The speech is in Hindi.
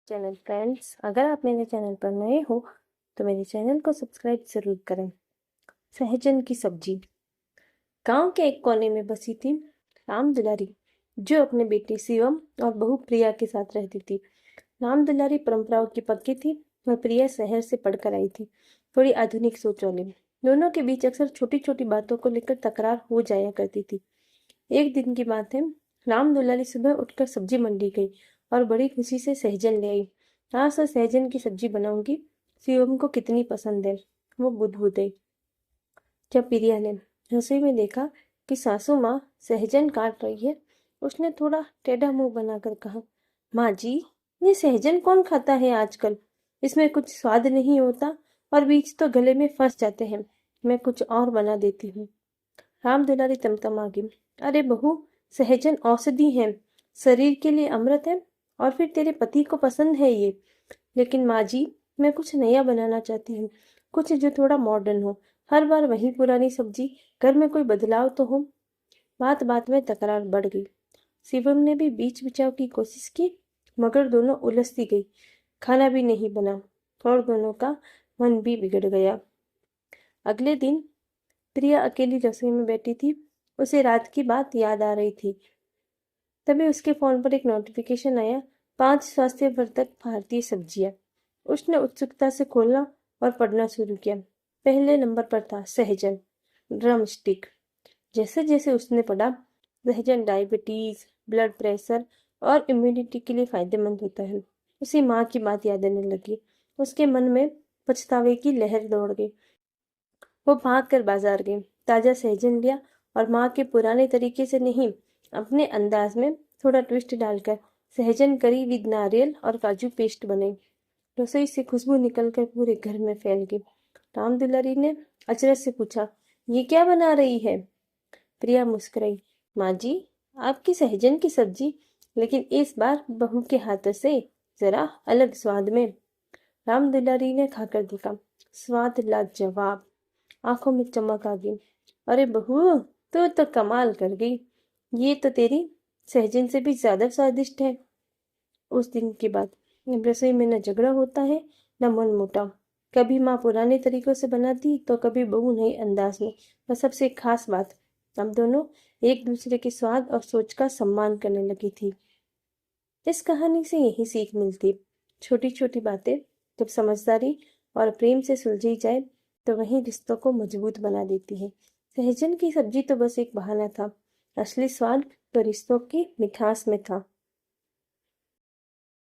चैनल फ्रेंड्स, अगर आप मेरे चैनल पर नए हो तो मेरे चैनल को सब्सक्राइब जरूर करें। सहजन की सब्जी। गांव के एक कोने में बसी थी राम दुलारी, जो अपने बेटे शिवम और बहू प्रिया के साथ रहती थी। राम दुलारी परंपराओं की पक्की थी और प्रिया शहर से पढ़कर आई थी, थोड़ी आधुनिक सोच वाली। दोनों के बीच अक्सर छोटी छोटी बातों को लेकर तकरार हो जाया करती थी। एक दिन की बात है, राम दुलारी सुबह उठकर सब्जी मंडी गई और बड़ी खुशी से सहजन ले आई। आज तो सहजन की सब्जी बनाऊंगी, शिवम को कितनी पसंद है, वो बुदबुदाई। जब प्रिया ने रसोई में देखा कि सासू माँ सहजन काट रही है, उसने थोड़ा टेढ़ा मुंह बनाकर कहा, माँ जी, ये सहजन कौन खाता है आजकल? इसमें कुछ स्वाद नहीं होता और बीज तो गले में फंस जाते हैं। मैं कुछ और बना देती हूँ। राम दुलारी तमतमा गई। अरे बहू, सहजन औषधि है, शरीर के लिए अमृत है, और फिर तेरे पति को पसंद है ये। लेकिन माँ जी, मैं कुछ नया बनाना चाहती हूँ, कुछ जो थोड़ा मॉडर्न हो। हर बार वही पुरानी सब्जी, घर में कोई बदलाव तो हो। बात बात में तकरार बढ़ गई। शिवम ने भी बीच बचाव की कोशिश की, मगर दोनों उलझती गई। खाना भी नहीं बना और दोनों का मन भी बिगड़ गया। अगले दिन प्रिया अकेली रसोई में बैठी थी। उसे रात की बात याद आ रही थी। तभी उसके फोन पर एक नोटिफिकेशन आया, 5 स्वास्थ्यवर्धक भारतीय सब्जियां। उसने उत्सुकता से खोलना और पढ़ना शुरू किया। पहले नंबर पर था सहजन, ड्रम स्टिक। जैसे जैसे उसने पढ़ा, सहजन डायबिटीज, ब्लड प्रेशर और इम्यूनिटी के लिए फायदेमंद होता है। उसी माँ की बात याद आने लगी। उसके मन में पछतावे की लहर दौड़ गई। वो भाग कर बाजार गई, ताजा सहजन लिया और माँ के पुराने तरीके से नहीं, अपने अंदाज में थोड़ा ट्विस्ट डालकर सहजन करी विद नारियल और काजू पेस्ट बनाई। रसोई से खुशबू निकलकर पूरे घर में फैल गई। राम दुलारी ने अचरज से पूछा, ये क्या बना रही है? प्रिया मुस्कुराई, माँ जी, आपकी सहजन की सब्जी, लेकिन इस बार बहू के हाथों से, जरा अलग स्वाद में। राम दुलारी ने खाकर देखा, स्वाद लाजवाब। आंखों में चमक आ गई। अरे बहू, तो कमाल कर गई। ये तो तेरी सहजन से भी ज्यादा स्वादिष्ट है। उस दिन के बाद रसोई में न झगड़ा होता है, न मन मुटाव। कभी माँ पुराने तरीकों से बनाती तो कभी बहू नए अंदाज में। और सबसे खास बात, हम दोनों एक दूसरे के स्वाद और सोच का सम्मान करने लगी थी। इस कहानी से यही सीख मिलती, छोटी छोटी बातें जब समझदारी और प्रेम से सुलझी जाए तो वही रिश्तों को मजबूत बना देती है। सहजन की सब्जी तो बस एक बहाना था, असली स्वाद तो रिश्तों की मिठास में था।